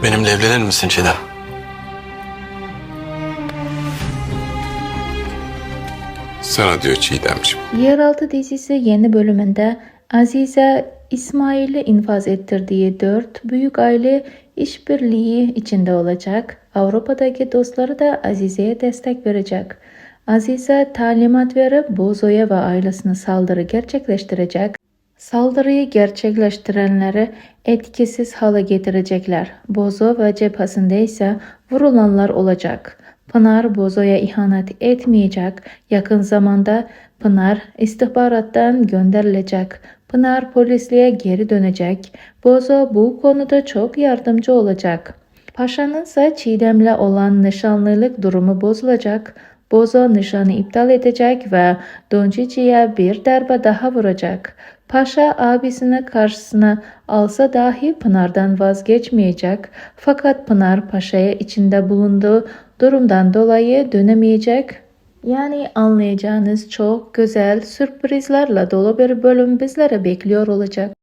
Benimle evlenir misin Çiğdem? Sana diyor Çiğdemciğim. Yeraltı dizisi yeni bölümünde Azize İsmail'i infaz ettirdiği 4 büyük aile işbirliği içinde olacak. Avrupa'daki dostları da Azize'ye destek verecek. Azize talimat verip Bozo'ya ve ailesine saldırı gerçekleştirecek. Saldırıyı gerçekleştirenleri etkisiz hale getirecekler. Bozo ve cephesinde ise vurulanlar olacak. Pınar Bozo'ya ihanet etmeyecek. Yakın zamanda Pınar istihbarattan gönderilecek. Pınar polisliğe geri dönecek. Bozo bu konuda çok yardımcı olacak. Paşa'nın ise Çiğdem'le olan nişanlılık durumu bozulacak. Bozo nişanı iptal edecek ve Doncici'ye bir darbe daha vuracak. Paşa abisini karşısına alsa dahi Pınar'dan vazgeçmeyecek. Fakat Pınar Paşa'ya içinde bulunduğu durumdan dolayı dönemeyecek. Yani anlayacağınız çok güzel sürprizlerle dolu bir bölüm bizlere bekliyor olacak.